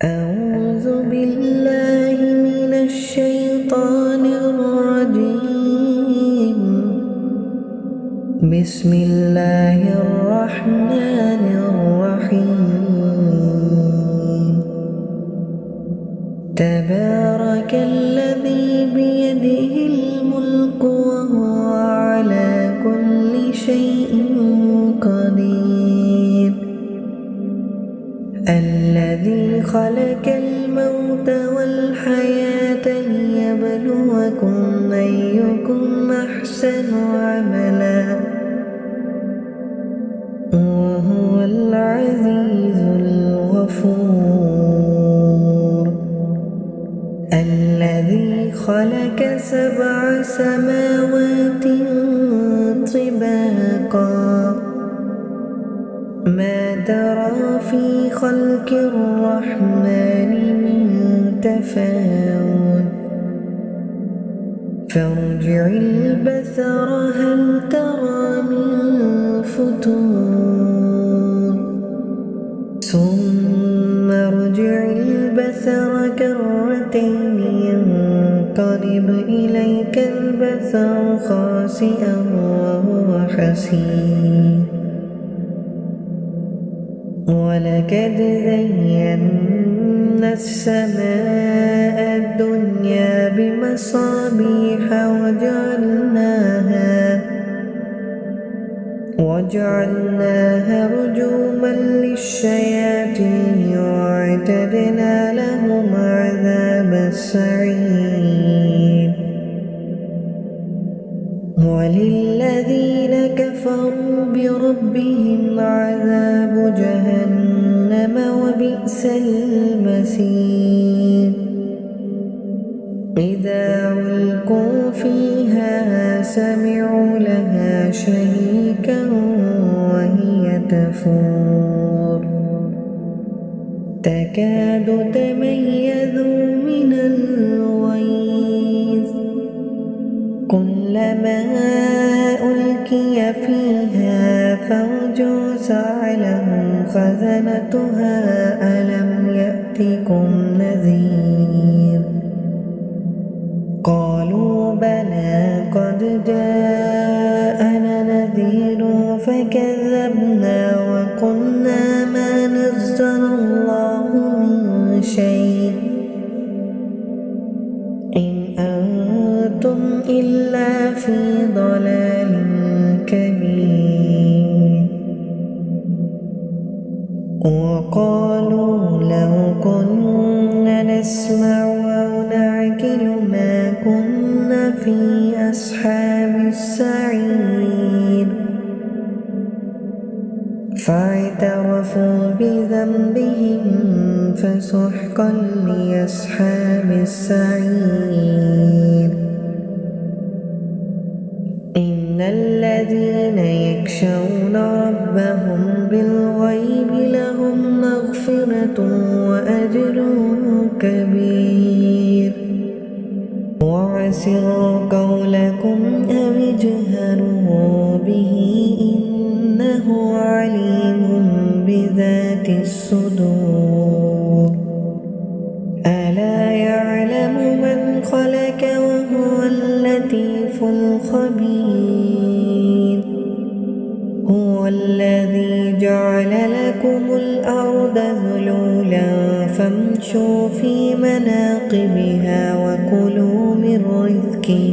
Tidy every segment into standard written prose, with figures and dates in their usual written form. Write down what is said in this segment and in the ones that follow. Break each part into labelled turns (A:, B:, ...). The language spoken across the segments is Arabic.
A: أعوذ بالله من الشيطان الرجيم. بسم الله الرحمن الرحيم. تبارك الذي بيده الملك وهو على كل شيء قدير. الذي خلق الموت والحياة ليبلوكم أيكم أحسن عملا وهو العزيز الغفور. الذي خلق 7 سماوات طباقا ما ترى في خلق الرحمن من تفاوت فارجع البصر هل ترى من فتور ثم ارجع البصر كرتين ينقلب إليك البصر خاسئا وهو حسير. ولقد زينا السماء الدنيا بمصابيح وجعلناها رجوما للشياطين وأعتدنا لهم عذاب السعير. وللذين كفروا بربهم عذاب جهنم وبئس المصير. إذا ألقوا فيها سمعوا لها شهيقا وهي تفور تكاد تميز من الغيظ كلما ألقي فيها فوج سألهم خزنتها ألم يأتكم نذير قالوا بلى قد جاءنا نذير فكذبنا وقلنا ما نزل الله من شيء إن أنتم إلا في ضلال كبير. وقالوا لو كنا نسمع أو نعقل ما كنا في أصحاب السعير فاعترفوا بذنبهم فسحقا لأصحاب السعير. إن الذين يخشون ربهم بالغيب لهم مغفرة وأجر كبير. وأسروا قولكم أو اجهروا به إنه عليم بذات الصدور. ألا يعلم من خلق وهو اللطيف الخبير. هو الذي جعل لكم الأرض ذلولا فامشوا في مناقبها وكلوا من رزقه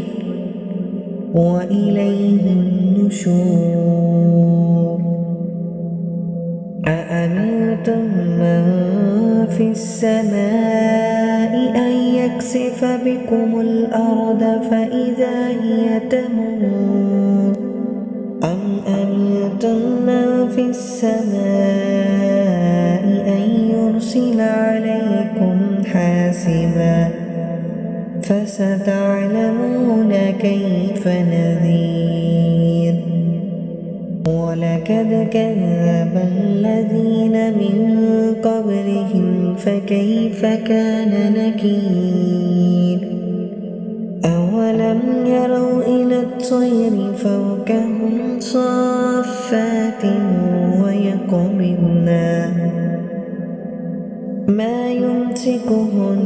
A: وإليه النشور. أأمنتم من في السماء أن يكسف بكم الأرض فإذا هي تمور أم أمنتم من في السماء أن يرسل عليكم حاسبا فستعلمون كيف نذير. ولقد كذب الذين من قبلهم فكيف كان نكير. أولم يروا إلى الطير فوقهم صافات ويقبضن ما يمسكهن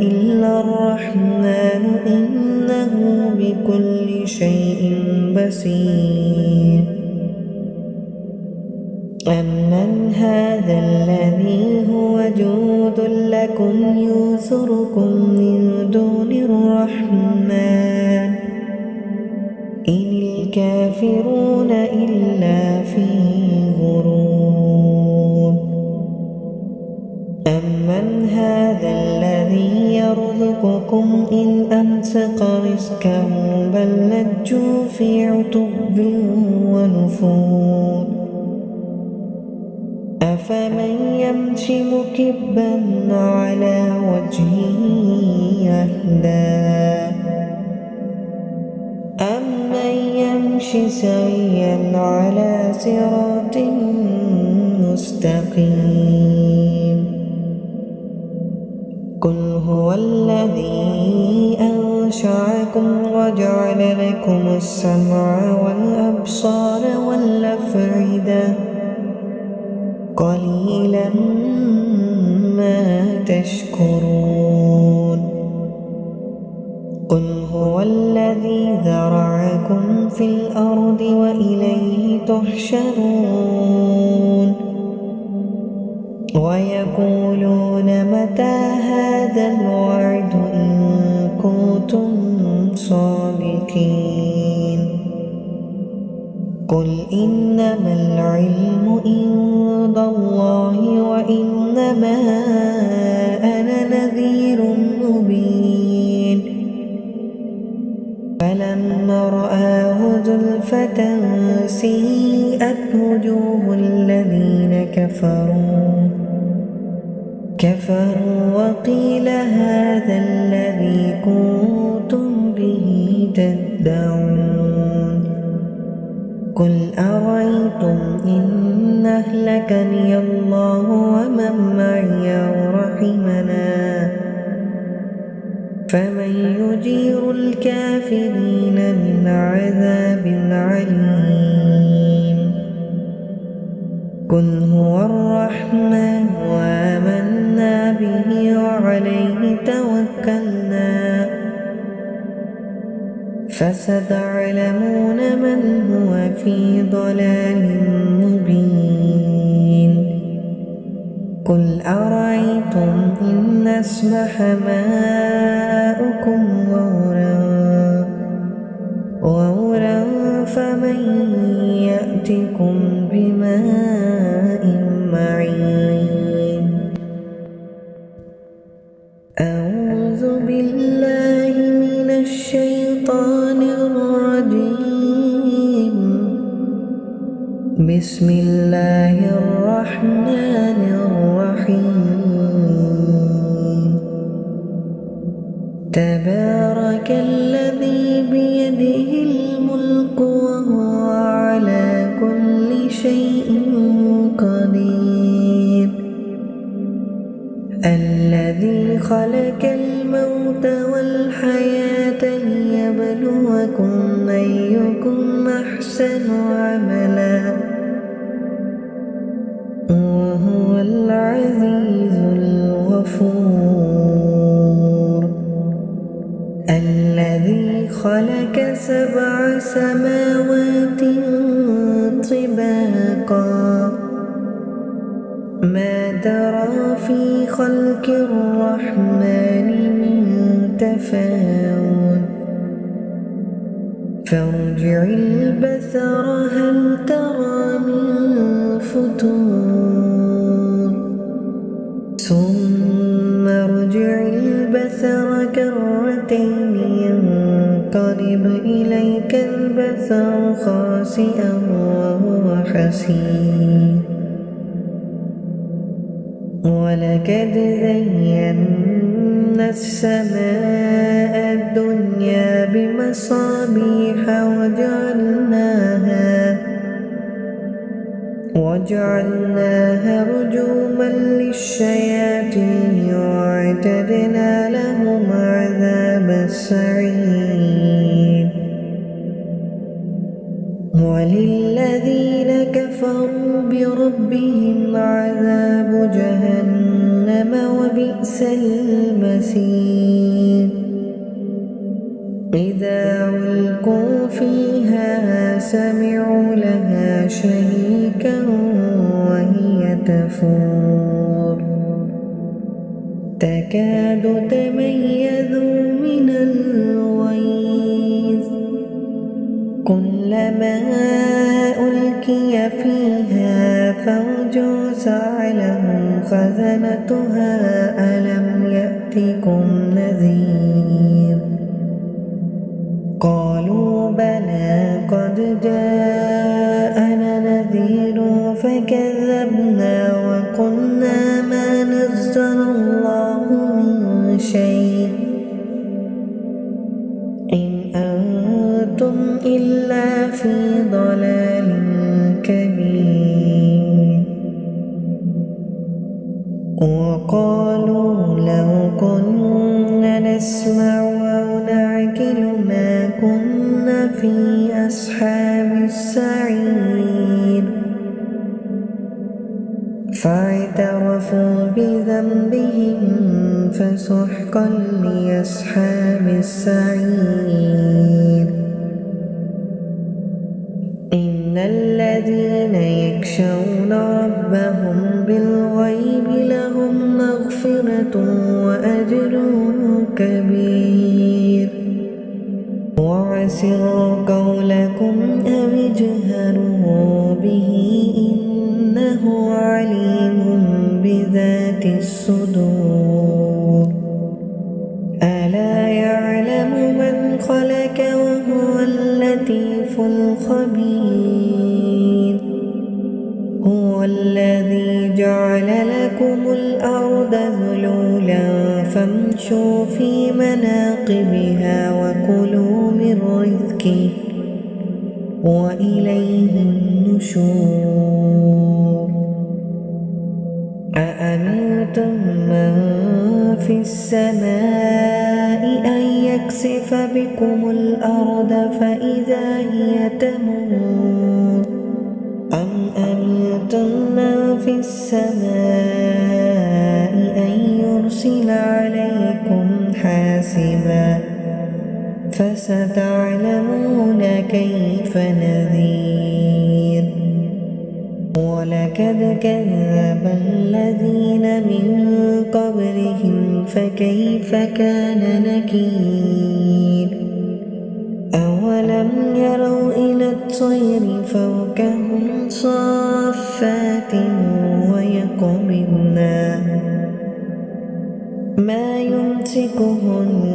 A: إلا الرحمن إنه بكل شيء بصير أمن هذا الذي هو جود لكم يوثركم من دون الرحمن إن الكافرون إلا في غرور أمن هذا الذي يرزقكم إن أمسك رزقه بل لجوا في عتب ونفور أفمن يمشي مكبا على وجهه أهدى أمن يمشي سويا على صراط مستقيم قل هو الذي أنشأكم وجعل لكم السمع والأبصار والأفئدة قليلا ما تشكرون قل هو الذي ذرأكم في الأرض وإليه تحشرون ويقولون متى هذا الوعد إن كنتم صادقين قل إنما العلم عند الله وإنما أنا نذير مبين فلما رآه زلفة سيئت وجوه الذين كفروا وقيل هذا الذي كنتم به تدعون قل أرأيتم إن أهلكني الله ومن معي رحمنا فمن يجير الكافرين من عذاب عليم قل هو الرحمن وآمنا به وعليه توكلنا فستعلمون من هو في ضلال مبين قل أرأيتم إن أصبح ماؤكم غورا فمن يأتكم بماء معين أعوذ بالله من الشيطان الرجيم بسم الله الرحمن الرحيم تبارك الذي بيده الملك وهو على كل شيء قدير الذي خلق الموت والحياة ليبلوكم أيكم أحسن عملا وهو العزيز الغفور الذي خلق 7 سماوات طباقا ما ترى في خلق الرحمن من تفاوت فارجع البصر هل ترى من فتور ثم ارجع البصر كرتين ينقلب إليك البصر خاسئا وهو حسير ولقد زينا السماء الدنيا بمصابيح وجعلناها رجوما للشياطين وأعتدنا لهم عذاب السعير وللذين كفروا بربهم عذاب جهنم وبئس المصير إذا ألقوا فيها سمعوا لها شهيقا وهي تفور تكاد تميز من الغيظ كلما ألقي فيها فوج سألهم خزنتها ألم يأتكم نذير قالوا بلى قد جاءنا نذير فكذبنا وقلنا ما نزل الله من شيء إن أنتم إلا في ضلال كبير وقالوا لو كنا نسمع أو نعقل ما كنا في أصحاب السعير فاعترفوا بذنبهم فسحقا لأصحاب السعير إن الذين يخشون ربهم بالغيب لهم مغفرة وأجر كبير وأسروا قولكم أو اجهروا به إنه عليم بذات الصدور ألا يعلم من خلق وهو اللطيف الخبير هو الذي جعل لكم الأرض ذلولا فامشوا في مناقبها وكلوا من رزقه وإليه النشور أأمنتم من في السماء أن يكسف بكم الأرض فإذا هي تمور أم أمنتم من في السماء أن يرسل عليكم حاسبا فستعلمون كيف نذير ولقد كذب الذين من قبلهم فكيف كان نكير أولم يروا إلى الطير فوقهم صافات ويقبضن ما يمسكهن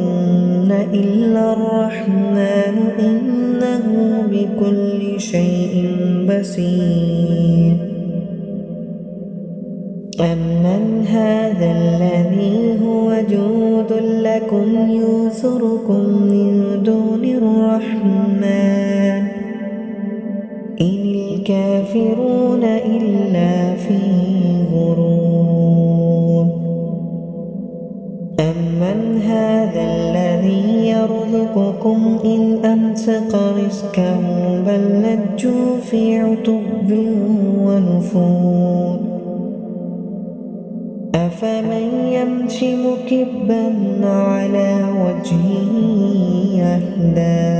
A: إلا الرحمن إنه بكل شيء بصير أمن هذا الذي هو جود لكم يوثركم من دون الرحمن إن الكافرون إلا في غرور أمن هذا الذي يرزقكم إن أمسك رزقه بل لجوا في عتب ونفور أفمن يمشي مكبا على وجهه أهدى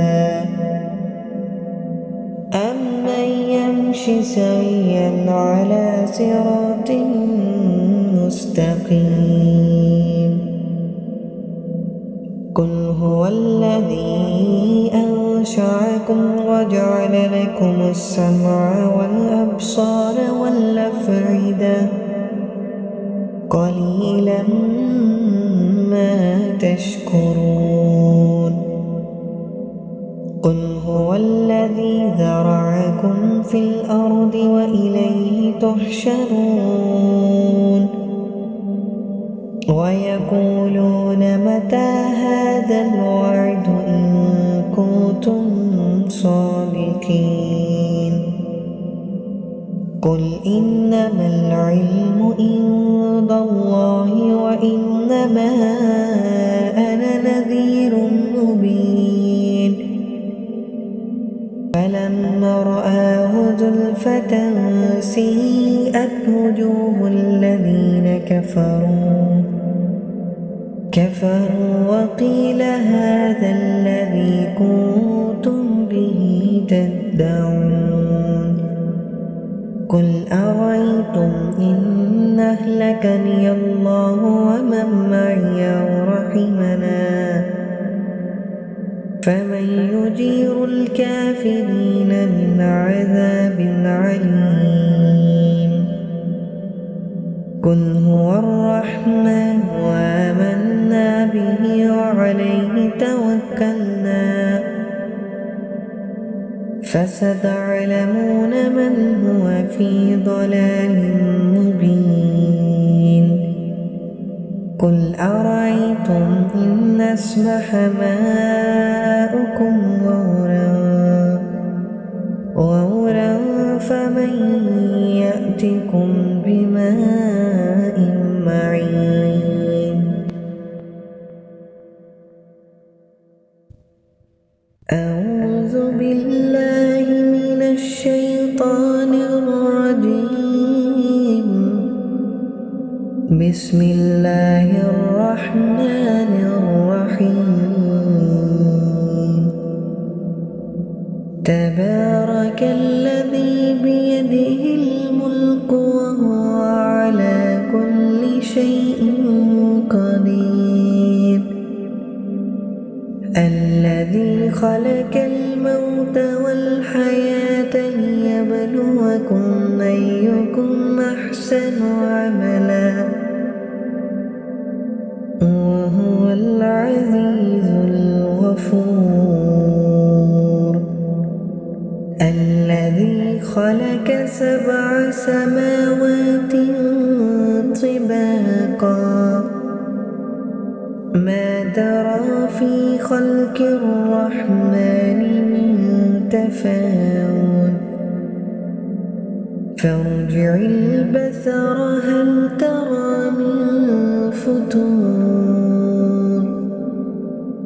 A: أمن يمشي سويا على صراط مستقيم قل هو الذي أنشأكم وجعل لكم السمع والأبصار والأفئدة قليلا ما تشكرون قل هو الذي ذرأكم في الأرض وإليه تحشرون ويقولون متى هذا الوعد إن كنتم صادقين قل إنما العلم عند الله وإنما أنا نذير مبين فلما رآه زلفة سيئت وجوه الذين كفروا كفروا وقيل هذا الذي كنتم به تدعون قل أرأيتم إن أهلكني الله ومن معي أو رحمنا فمن يجير الكافرين من عذاب عليم قل هو الرحمن وآمنا به وعليه توكلنا فستعلمون من هو في ضلال مبين قل أرأيتم إن أصبح ماؤكم غورا فمن يأتكم بماء معين أعوذ بالله من الشيطان الرجيم بسم الله الرحمن الرحيم تبارك الذي بيده الملك وهو على كل شيء قدير الذي خلق الموت والحياة ليبلوكم أيكم أحسن عملا وهو العزيز الغفور الذي خلق 7 سماوات طباقا ما ترى في خلق الرحمن من تفاوت فارجع البصر هل ترى من فتور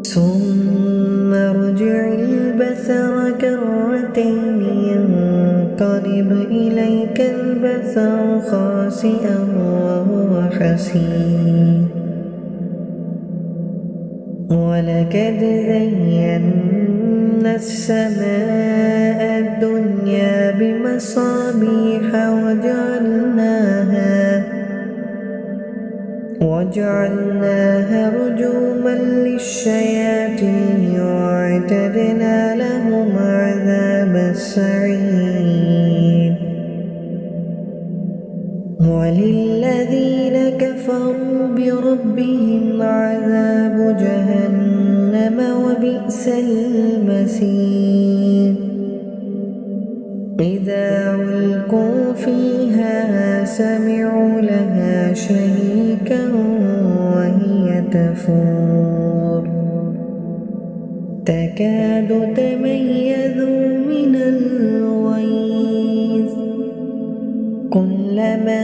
A: ثم ارجع البصر كرتين ينقلب إليك البصر خاسئا وهو حسير ولقد زينا السماء الدنيا بمصابيح وجعلناها رجوما للشياطين وأعتدنا لهم عذاب السعير وللذين كفروا بربهم عذاب جهنم وبئس المصير إذا ألقوا فيها سمعوا لها شهيقا وهي تفور تكاد تميز من الغيظ كلما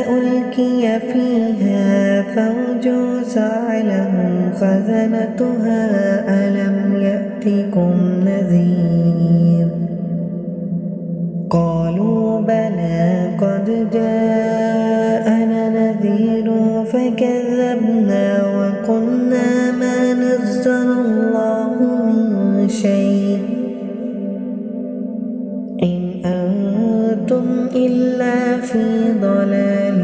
A: ألقي فيها فوج سألهم خزنتها ألم يأتكم نذير قالوا بلى قد جاءنا نذير فكذبنا وقلنا ما نزل الله من شيء إن أنتم إلا في ضلال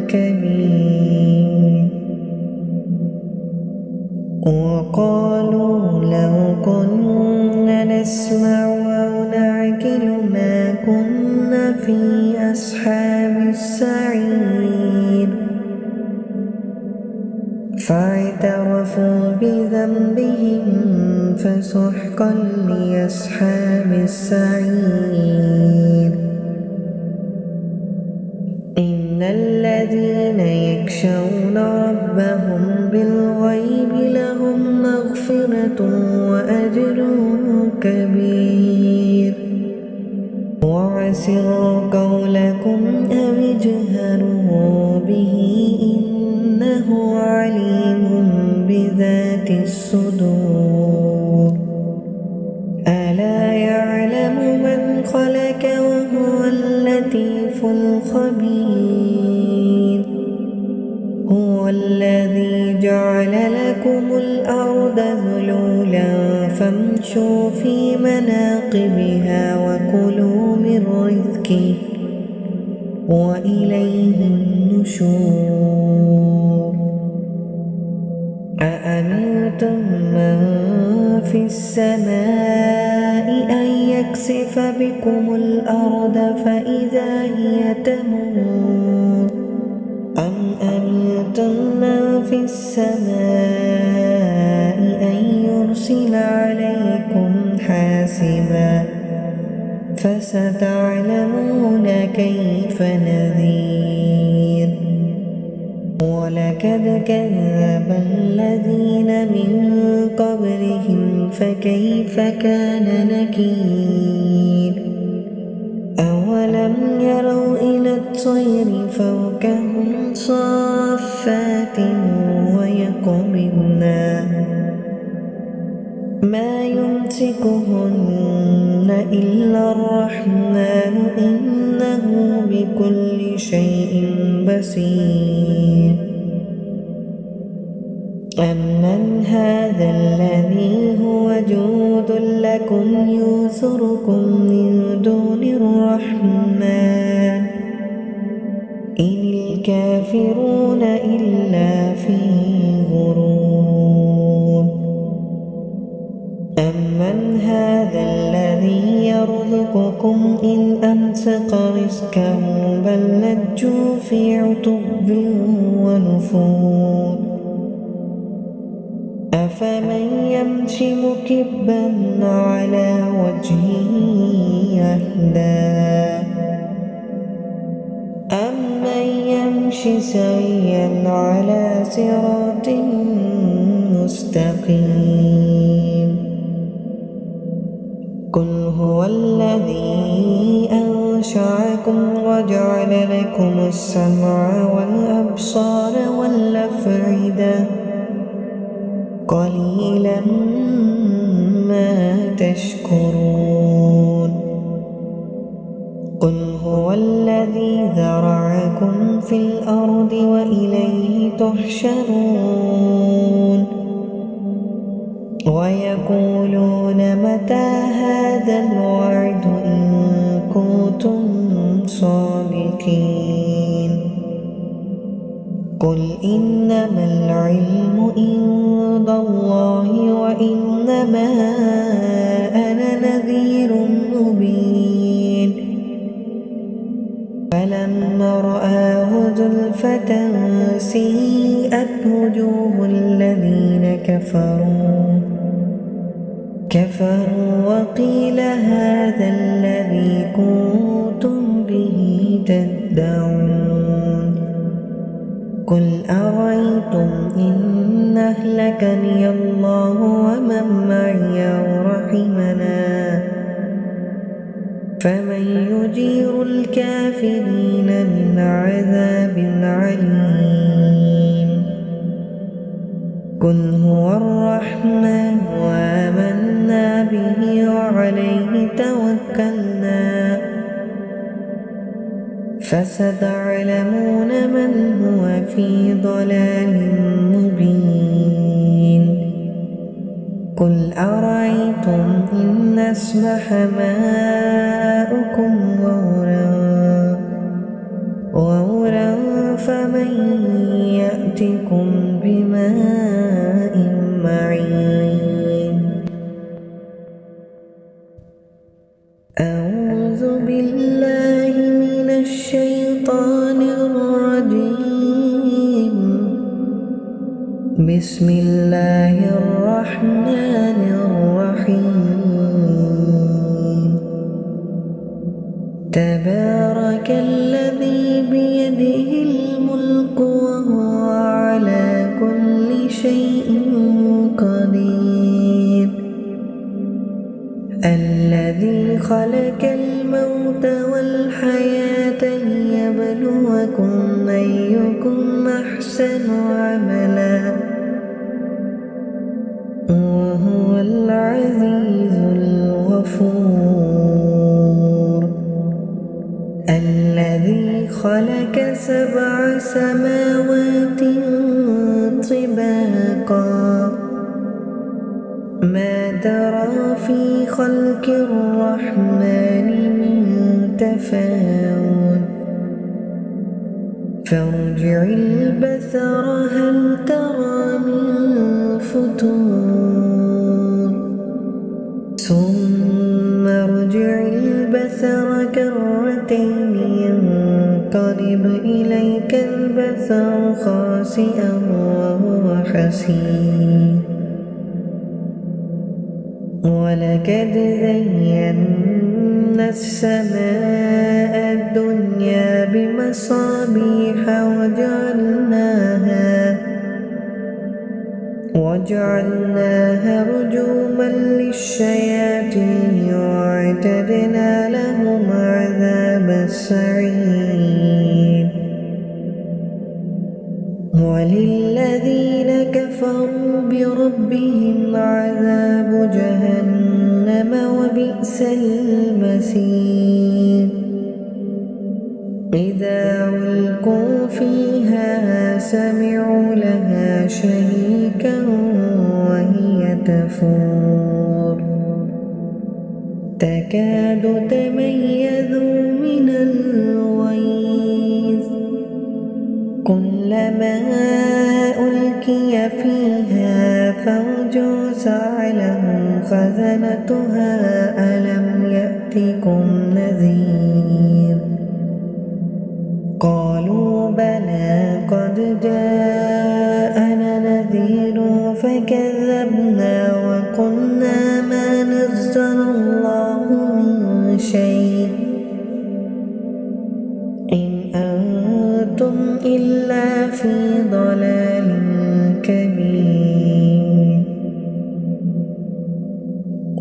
A: كبير وقالوا لو كنا نسمع أو نعقل ما كنا في أصحاب السعير فاعترفوا بذنبهم فسحقا لأصحاب السعير إن الذين يخشون ربهم بالغيب لهم مغفرة وأجر كبير وأسروا قولكم أو اجهروا به إنه عليم بذات الصدور ألا يعلم من خلق وهو اللطيف الخبير هو الذي جعل لكم الأرض ذلولا فامشوا في مناقبها وكلوا من رزقه وإليه النشور أأمنتم من في السماء أن يكسف بكم الأرض فإذا هي تمور أم أمنتم من في السماء أن يرسل عليكم حاسبا فستعلمون كيف نذير ولقد كذب الذين من قبلهم فكيف كان نكير أولم يروا إلى الطير فوقهم صافات ويقبضن ما يمسكهن إلا الرحمن إنه بكل شيء بصير أمن هذا الذي هو جود لكم يوثركم من دون الرحمن إن الكافرون إلا في غرور أمن هذا الذي يرزقكم إن أمسك رزقه بل لجوا في عتب ونفور أفمن يمشي مكبا على وجهه أهدى أمن يمشي سويا على صراط مستقيم قل هو الذي أنشأكم وجعل لكم السمع والأبصار والأفئدة قليلا ما تشكرون قل هو الذي ذرأكم في الأرض وإليه تحشرون ويقولون متى هذا الوعد إن كنتم صادقين قل إنما العلم عند الله وإنما أنا نذير مبين فلما رآه زلفة سيئت وجوه الذين كفروا وقيل هذا الذي كنتم به تدعون قل أرأيتم إن أهلكني الله ومن معي أو رحمنا فمن يجير الكافرين من عذاب عليم قل هو الرحمن وآمنا به وعليه توكلنا فستعلمون من هو في ضلال مبين قل أرأيتم إن أصبح ماؤكم غورا فمن يأتكم بماء معين أعوذ بالله من الشيطان الرجيم بسم الله الرحمن الرحيم تبارك الذي بيده الملك وهو على كل شيء قدير الذي خلق الموت والحياة ليبلوكم أيكم أحسن عملا وهو العزيز الغفور الذي خلق 7 سماوات خلق الرحمن من تفاوت فارجع البصر هل ترى من فطور ثم ارجع البصر كرتين ينقلب إليك البصر خاسئا وهو حسير ولقد زينا السماء الدنيا بمصابيح وجعلناها رجوما للشياطين وأعتدنا لهم عذاب السعير وللذين كفروا بربهم عذاب جهنم وبئس المصير إذا ألقوا فيها سمعوا لها شهيقا وهي تفور تكاد تميز من الغيظ كلما ألقي فيها فوج سألهم خزنتها ألم يأتكم نذير قالوا بلى قد جاءنا نذير فكذبنا وقلنا ما نزل الله من شيء إن أنتم إلا في ضلال كبير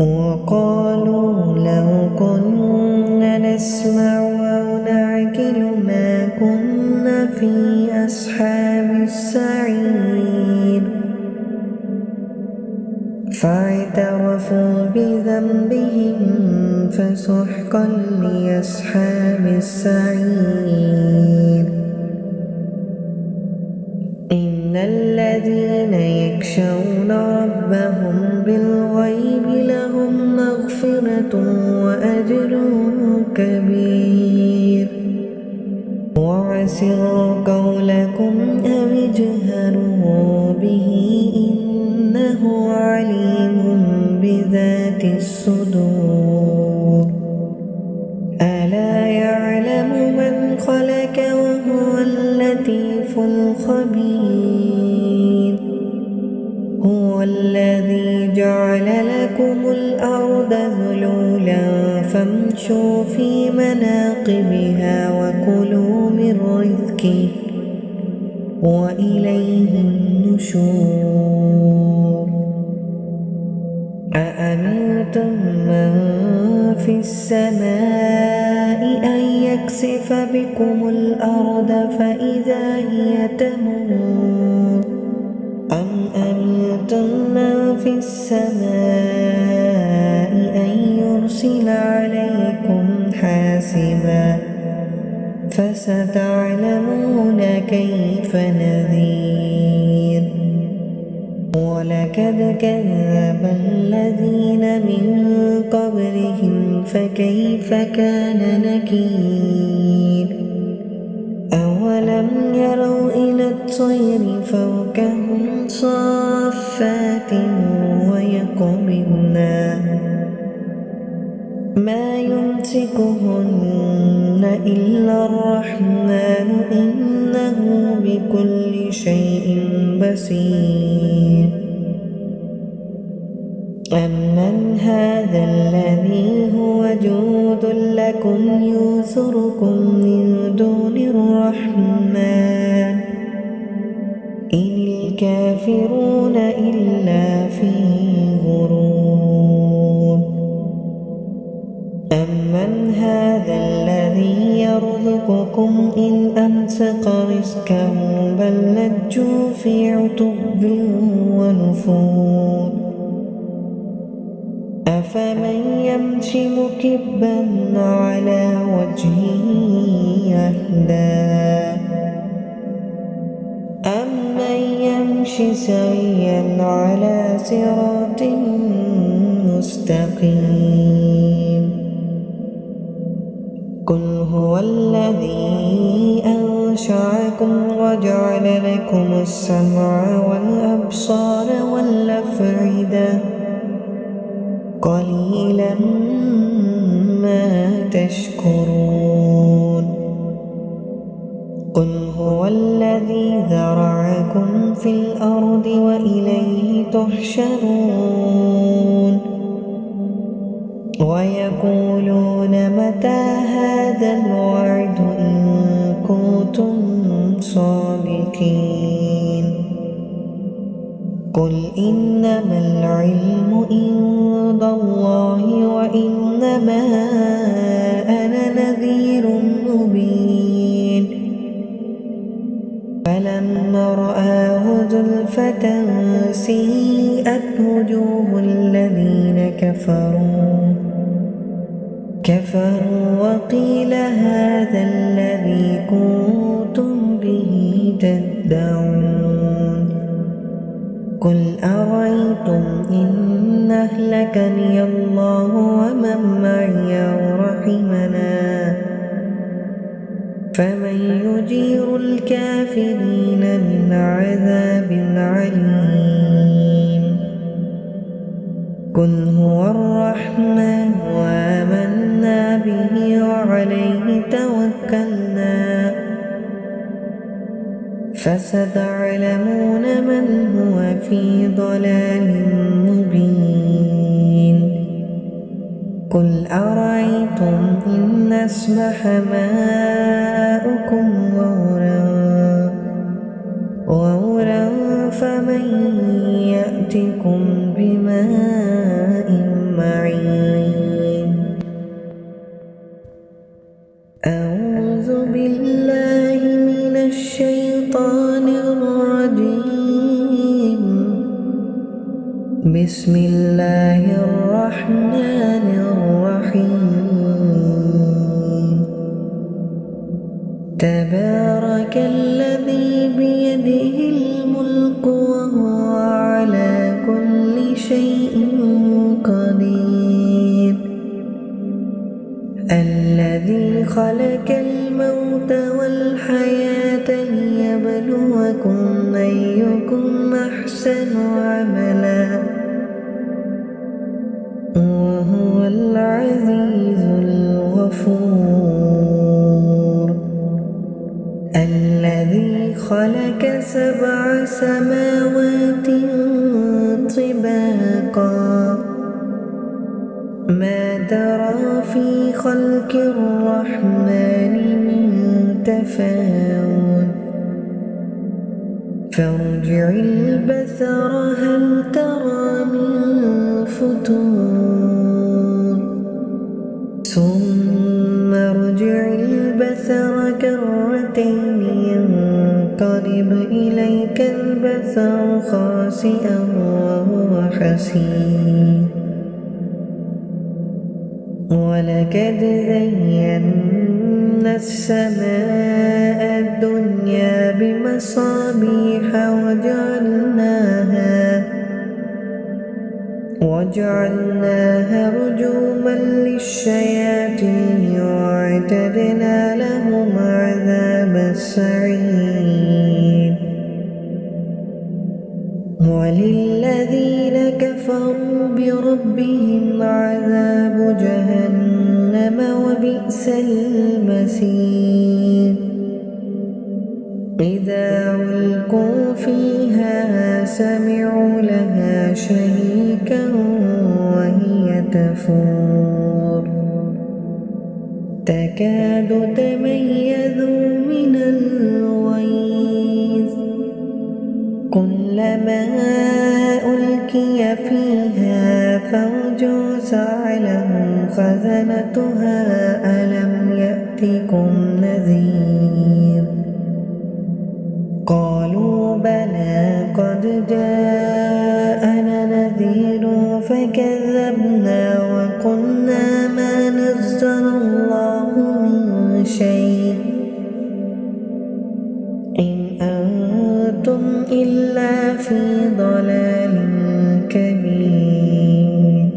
A: وقالوا لو كنا نسمع أو نعقل ما كنا في أصحاب السعير فاعترفوا بذنبهم فسحقا لأصحاب السعير إن الذين يخشون ربهم بالغيب لهم مغفرة وأجر كبير وأسروا قولكم أو اجهروا به إنه عليم بذات الصدور ألا يعلم من خلق وهو اللطيف الخبير هو الذي جعل لكم الأرض ذلولا فامشوا في مناقبها وكلوا من رزقه وإليه النشور أأمنتم من في السماء أن يكسف بكم الأرض فإذا هي تمور أم أمنتم من في السماء أن يرسل عليكم حاسبا فستعلمون كيف نذير ولقد كذب الذين من قبلهم فكيف كان نكير أولم يروا إلى الطير فوقهم صافات ويقبضن ما يمسكهن إلا الرحمن إنه بكل شيء بصير أمن هذا الذي هو جود لكم يوثركم من دون الرحمن إن الكافرون إلا في غرور أمن هذا الذي يرزقكم إن أمسك رزقه بل لجوا في عتب ونفور أفمن يمشي مكبا على وجهه أهدى أمن يمشي سويا على صراط مستقيم قل هو الذي أنشأكم وجعل لكم السمع والأبصار والأفئدة قليلا ما تشكرون قل هو الذي ذرأكم في الأرض وإليه تحشرون ويقولون متى هذا الوعد إن كنتم صادقين قل إنما العلم عند الله وإنما أنا نذير مبين فلما رآه زلفة سيئت وجوه الذين كفروا وقيل هذا الذي كنتم به تدعون قل أرأيتم إن أهلكني الله ومن معي أو رحمنا فمن يجير الكافرين من عذاب عليم قل هو الرحمن وآمنا به وعليه توكلنا فستعلمون من هو في ضلال مبين قل أرأيتم إن أصبح ماؤكم غورا فمن يأتكم بماء معين أعوذ بالله من الشيطان الرجيم بسم الله الرحمن الرحيم تبارك الذي بيده الملك وهو على كل شيء قدير الذي خلق الموت والحياة ليبلوكم أيكم أحسن عملا وهو العزيز الغفور الذي خلق 7 سماوات طباقا ما ترى في خلق الرحمن من تفاوت فارجع البصر هل ترى من فتور ثم ارجع البصر كرتين ينقلب إليك البصر خاسئا وهو حسير ولقد زينا السماء الدنيا بمصابيح وجعلناها رجوما للشياطين وأعتدنا لهم عذاب السعير وللذين كفروا بربهم عذاب جهنم وبئس المصير إذا ألقوا فيها سمعوا لها شهيقا وهي تفور تكاد تميز من الغيظ كلما ألقي فيها فوج سألهم خزنتها ألم يأتكم نذير قالوا بلى قد جاءنا نذير فكذبنا وقلنا ما نزل الله من شيء إن أنتم إلا في ضلال كبير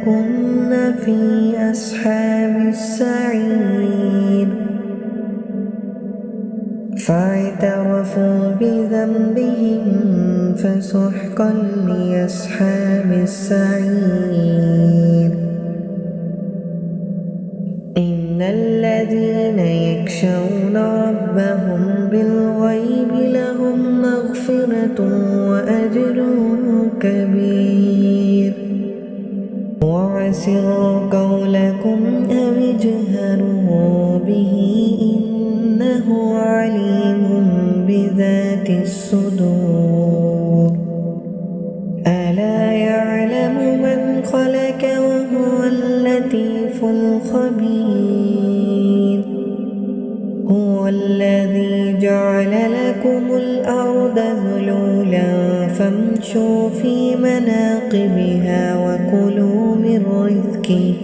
A: لكن في أصحاب السعير فاعترفوا بذنبهم فسحقا لأصحاب السعير إن الذين يخشون ربهم بالغيب لهم مغفرة وأجر كبير وأسروا قولكم أو اجهروا به إنه عليم بذات الصدور ألا يعلم من خلق وهو اللطيف الخبير هو الذي جعل لكم الأرض ذلولا فامشوا في مناقبها وكلوا من رزقه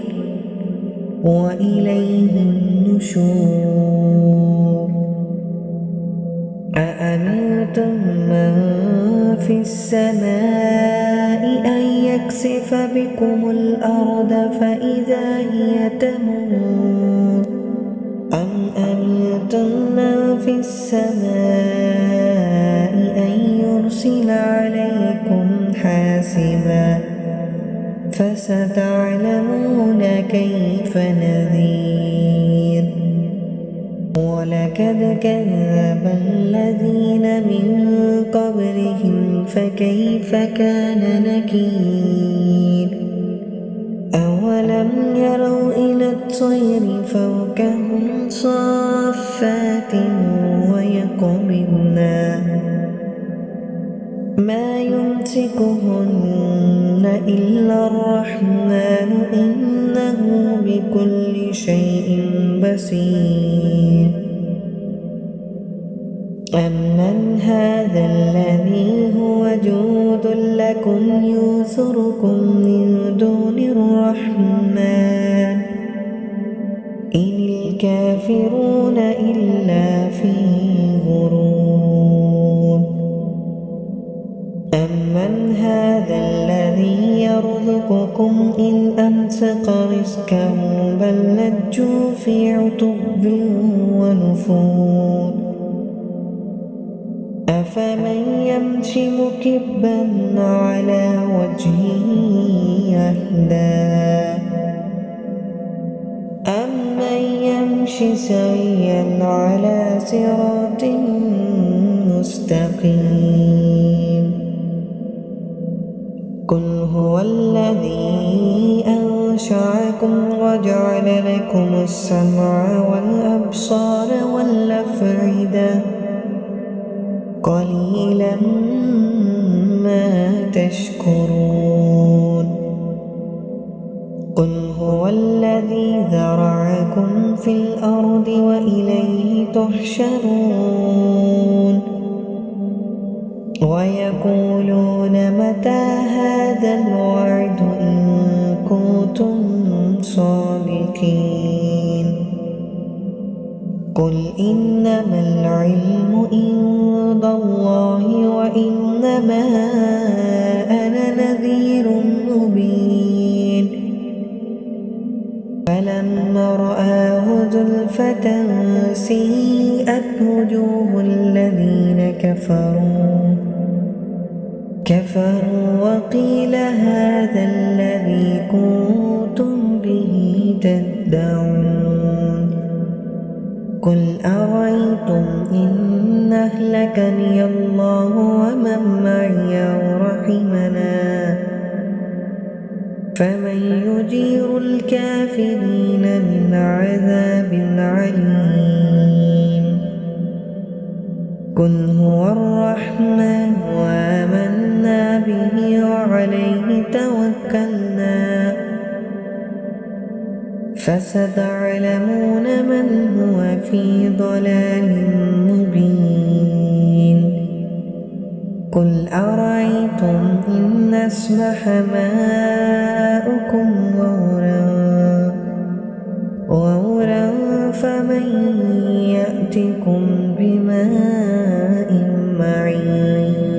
A: وإليه النشور أأمنتم من في السماء أن يكسف بكم الأرض فإذا هي تمور أم أمنتم من في السماء أن يرسل عليكم حاسبا فستعلمون كيف نذير ولقد كذب الذين من قبلهم فكيف كان نكير أولم يروا إلى الطير فوقهم صافات ويقبضن ما يمسكهن إلا الرحمن إنه بكل شيء بصير أمن هذا الذي هو جود لكم يوثركم من دون الرحمن إن الكافرون إلا في غرور أمن هذا الذي يرزقكم إن أمسك رزقه بل لجوا في عتب ونفور أفمن يمشي مكبا على وجهه أهدى أمن يمشي سويا على صراط مستقيم قل هو الذي أنشأكم وجعل لكم السمع والأبصار والأفئدة قليلا ما تشكرون قل هو الذي ذرأكم في الأرض وإليه تحشرون ويقولون متى هذا الوعد إن كنتم صادقين قل إنما العلم عند الله وإنما أنا نذير مبين فلما رآه زلفة سيئت وجوه الذين كفروا وقيل هذا الذي كنتم به تدعون قل أرأيتم إن أهلكني الله ومن معي ورحمنا فمن يجير الكافرين من عذاب عليم قل هو الرحمن وآمنا به وعليه توكلنا فستعلمون من هو في ضلال مبين قل أرأيتم إن أصبح ماؤكم غورا فمن يأتكم بماء معين